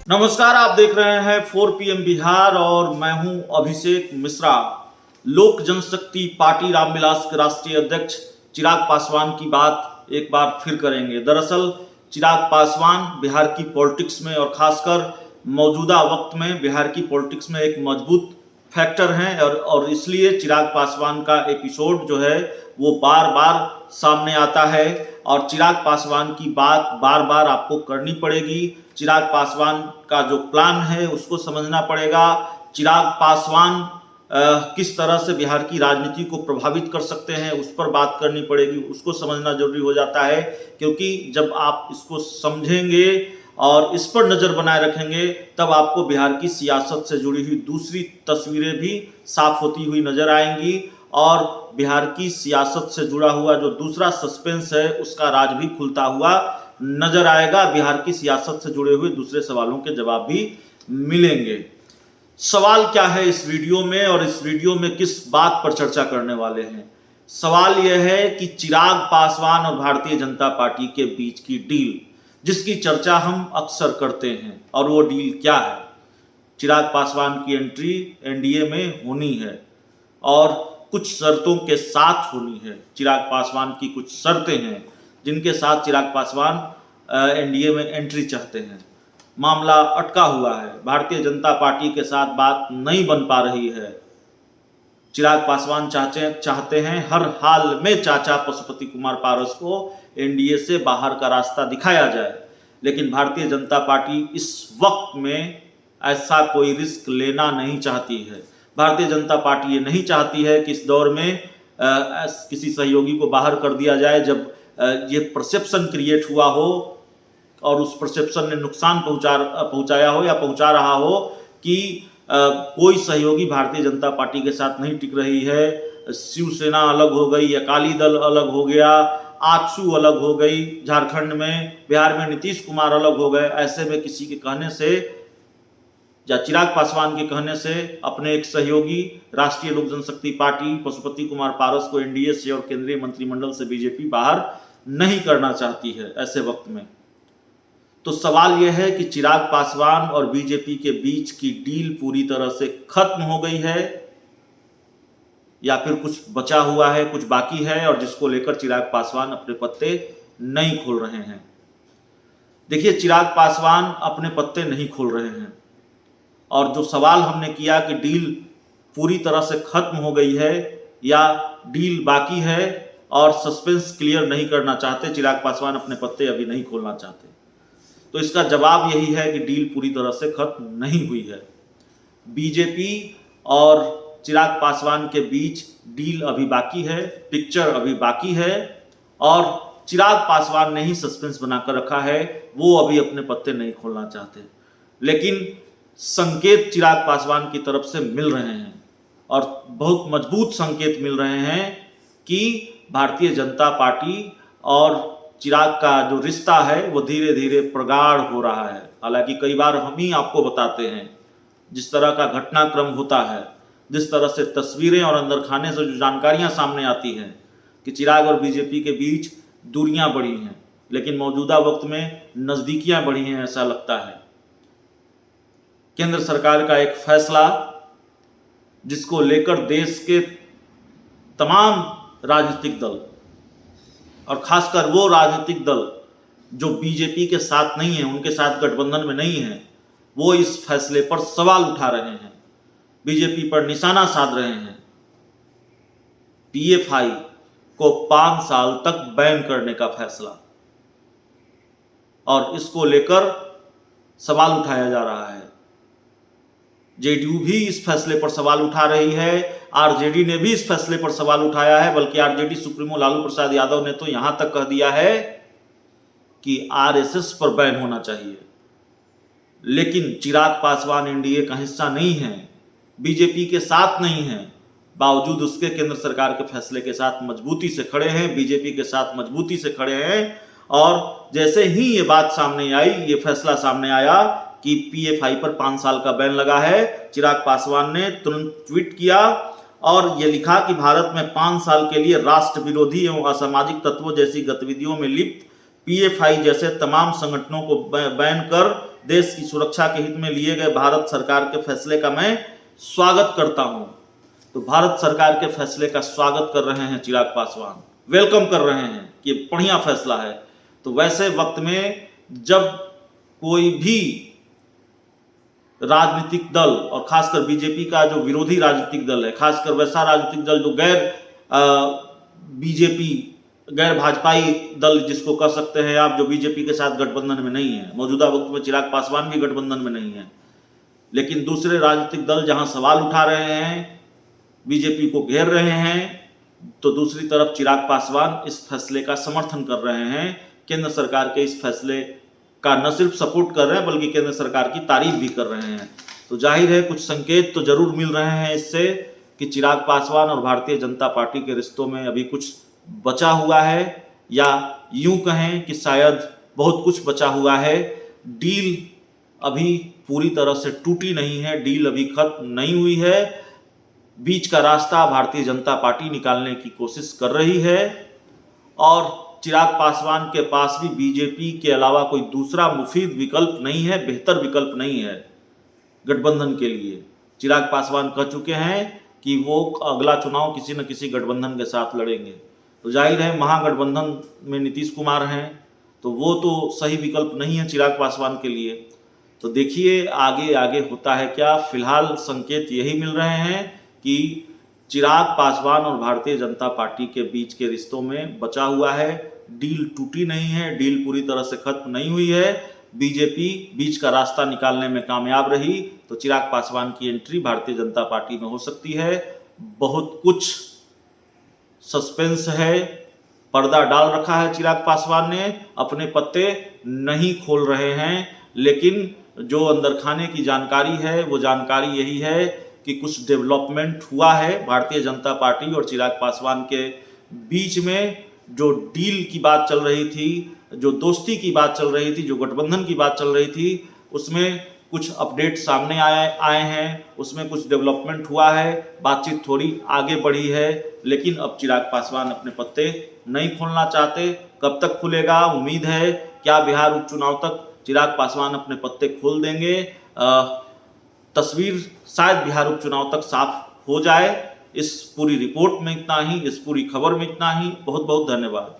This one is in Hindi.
नमस्कार, आप देख रहे हैं 4 PM बिहार और मैं हूं अभिषेक मिश्रा। लोक जनशक्ति पार्टी रामविलास के राष्ट्रीय अध्यक्ष चिराग पासवान की बात एक बार फिर करेंगे। दरअसल चिराग पासवान बिहार की पॉलिटिक्स में और खासकर मौजूदा वक्त में बिहार की पॉलिटिक्स में एक मजबूत फैक्टर हैं और इसलिए चिराग पासवान का एपिसोड जो है वो बार बार सामने आता है और चिराग पासवान की बात बार बार आपको करनी पड़ेगी। चिराग पासवान का जो प्लान है उसको समझना पड़ेगा। चिराग पासवान किस तरह से बिहार की राजनीति को प्रभावित कर सकते हैं उस पर बात करनी पड़ेगी, उसको समझना जरूरी हो जाता है, क्योंकि जब आप इसको समझेंगे और इस पर नज़र बनाए रखेंगे तब आपको बिहार की सियासत से जुड़ी हुई दूसरी तस्वीरें भी साफ होती हुई नजर आएंगी और बिहार की सियासत से जुड़ा हुआ जो दूसरा सस्पेंस है उसका राज भी खुलता हुआ नजर आएगा। बिहार की सियासत से जुड़े हुए दूसरे सवालों के जवाब भी मिलेंगे। सवाल क्या है इस वीडियो में और इस वीडियो में किस बात पर चर्चा करने वाले हैं? सवाल यह है कि चिराग पासवान और भारतीय जनता पार्टी के बीच की डील, जिसकी चर्चा हम अक्सर करते हैं, और वो डील क्या है? चिराग पासवान की एंट्री एनडीए में होनी है और कुछ शर्तों के साथ होनी है। चिराग पासवान की कुछ शर्तें हैं जिनके साथ चिराग पासवान एनडीए में एंट्री चाहते हैं। मामला अटका हुआ है, भारतीय जनता पार्टी के साथ बात नहीं बन पा रही है। चिराग पासवान चाहते हैं हर हाल में चाचा पशुपति कुमार पारस को एनडीए से बाहर का रास्ता दिखाया जाए, लेकिन भारतीय जनता पार्टी इस वक्त में ऐसा कोई रिस्क लेना नहीं चाहती है। भारतीय जनता पार्टी ये नहीं चाहती है कि इस दौर में किसी सहयोगी को बाहर कर दिया जाए जब ये परसेप्शन क्रिएट हुआ हो और उस परसेप्शन ने नुकसान पहुंचाया हो या पहुंचा रहा हो कि कोई सहयोगी भारतीय जनता पार्टी के साथ नहीं टिक रही है। शिवसेना अलग हो गई, अकाली दल अलग हो गया, आजसू अलग हो गई झारखंड में, बिहार में नीतीश कुमार अलग हो गए। ऐसे में किसी के कहने से या चिराग पासवान के कहने से अपने एक सहयोगी राष्ट्रीय लोक जनशक्ति पार्टी पशुपति कुमार पारस को एनडीए से और केंद्रीय मंत्रिमंडल से बीजेपी बाहर नहीं करना चाहती है ऐसे वक्त में। तो सवाल यह है कि चिराग पासवान और बीजेपी के बीच की डील पूरी तरह से खत्म हो गई है या फिर कुछ बचा हुआ है, कुछ बाकी है और जिसको लेकर चिराग पासवान अपने पत्ते नहीं खोल रहे हैं। देखिए, चिराग पासवान अपने पत्ते नहीं खोल रहे हैं और जो सवाल हमने किया कि डील पूरी तरह से खत्म हो गई है या डील बाकी है और सस्पेंस क्लियर नहीं करना चाहते, चिराग पासवान अपने पत्ते अभी नहीं खोलना चाहते, तो इसका जवाब यही है कि डील पूरी तरह से खत्म नहीं हुई है। बीजेपी और चिराग पासवान के बीच डील अभी बाकी है, पिक्चर अभी बाकी है और चिराग पासवान ने ही सस्पेंस बनाकर रखा है, वो अभी अपने पत्ते नहीं खोलना चाहते। लेकिन संकेत चिराग पासवान की तरफ से मिल रहे हैं और बहुत मजबूत संकेत मिल रहे हैं कि भारतीय जनता पार्टी और चिराग का जो रिश्ता है वो धीरे धीरे प्रगाढ़ हो रहा है। हालांकि कई बार हम ही आपको बताते हैं जिस तरह का घटनाक्रम होता है, जिस तरह से तस्वीरें और अंदर खाने से जो जानकारियां सामने आती हैं कि चिराग और बीजेपी के बीच दूरियां बढ़ी हैं, लेकिन मौजूदा वक्त में नज़दीकियां बढ़ी हैं ऐसा लगता है। केंद्र सरकार का एक फैसला जिसको लेकर देश के तमाम राजनीतिक दल और खासकर वो राजनीतिक दल जो बीजेपी के साथ नहीं है, उनके साथ गठबंधन में नहीं है, वो इस फैसले पर सवाल उठा रहे हैं, बीजेपी पर निशाना साध रहे हैं। पीएफआई को 5 साल तक बैन करने का फैसला और इसको लेकर सवाल उठाया जा रहा है। जेडीयू भी इस फैसले पर सवाल उठा रही है, आरजेडी ने भी इस फैसले पर सवाल उठाया है, बल्कि आरजेडी सुप्रीमो लालू प्रसाद यादव ने तो यहां तक कह दिया है कि आरएसएस पर बैन होना चाहिए। लेकिन चिराग पासवान एनडीए का हिस्सा नहीं है, बीजेपी के साथ नहीं है, बावजूद उसके केंद्र सरकार के फैसले के साथ मजबूती से खड़े हैं, बीजेपी के साथ मजबूती से खड़े हैं। और जैसे ही ये बात सामने आई, ये फैसला सामने आया कि पीएफआई पर 5 साल का बैन लगा है, चिराग पासवान ने तुरंत ट्वीट किया और ये लिखा कि भारत में 5 साल के लिए राष्ट्र विरोधी एवं असामाजिक तत्वों जैसी गतिविधियों में लिप्त पीएफआई जैसे तमाम संगठनों को बैन कर देश की सुरक्षा के हित में लिए गए भारत सरकार के फैसले का मैं स्वागत करता हूं। तो भारत सरकार के फैसले का स्वागत कर रहे हैं चिराग पासवान, वेलकम कर रहे हैं कि ये बढ़िया फैसला है। तो वैसे वक्त में जब कोई भी राजनीतिक दल और खासकर बीजेपी का जो विरोधी राजनीतिक दल है, खासकर वैसा राजनीतिक दल जो गैर भाजपाई दल जिसको कह सकते हैं आप, जो बीजेपी के साथ गठबंधन में नहीं है, मौजूदा वक्त में चिराग पासवान भी गठबंधन में नहीं है, लेकिन दूसरे राजनीतिक दल जहां सवाल उठा रहे हैं, बीजेपी को घेर रहे हैं, तो दूसरी तरफ चिराग पासवान इस फैसले का समर्थन कर रहे हैं। केंद्र सरकार के इस फैसले का न सिर्फ सपोर्ट कर रहे हैं बल्कि केंद्र सरकार की तारीफ भी कर रहे हैं। तो जाहिर है कुछ संकेत तो जरूर मिल रहे हैं इससे कि चिराग पासवान और भारतीय जनता पार्टी के रिश्तों में अभी कुछ बचा हुआ है, या यूं कहें कि शायद बहुत कुछ बचा हुआ है। डील अभी पूरी तरह से टूटी नहीं है, डील अभी खत्म नहीं हुई है। बीच का रास्ता भारतीय जनता पार्टी निकालने की कोशिश कर रही है और चिराग पासवान के पास भी बीजेपी के अलावा कोई दूसरा मुफीद विकल्प नहीं है, बेहतर विकल्प नहीं है गठबंधन के लिए। चिराग पासवान कह चुके हैं कि वो अगला चुनाव किसी न किसी गठबंधन के साथ लड़ेंगे। तो जाहिर है महागठबंधन में नीतीश कुमार हैं, तो वो तो सही विकल्प नहीं है चिराग पासवान के लिए। तो देखिए आगे आगे होता है क्या। फिलहाल संकेत यही मिल रहे हैं कि चिराग पासवान और भारतीय जनता पार्टी के बीच के रिश्तों में बचा हुआ है, डील टूटी नहीं है, डील पूरी तरह से खत्म नहीं हुई है। बीजेपी बीच का रास्ता निकालने में कामयाब रही तो चिराग पासवान की एंट्री भारतीय जनता पार्टी में हो सकती है। बहुत कुछ सस्पेंस है, पर्दा डाल रखा है चिराग पासवान ने, अपने पत्ते नहीं खोल रहे हैं, लेकिन जो अंदर खाने की जानकारी है वो जानकारी यही है कि कुछ डेवलपमेंट हुआ है भारतीय जनता पार्टी और चिराग पासवान के बीच में। जो डील की बात चल रही थी, जो दोस्ती की बात चल रही थी, जो गठबंधन की बात चल रही थी, उसमें कुछ अपडेट सामने आए हैं, उसमें कुछ डेवलपमेंट हुआ है, बातचीत थोड़ी आगे बढ़ी है, लेकिन अब चिराग पासवान अपने पत्ते नहीं खोलना चाहते। कब तक खुलेगा, उम्मीद है क्या बिहार उपचुनाव तक चिराग पासवान अपने पत्ते खोल देंगे। तस्वीर शायद बिहार उपचुनाव तक साफ हो जाए। इस पूरी रिपोर्ट में इतना ही, इस पूरी खबर में इतना ही। बहुत बहुत धन्यवाद।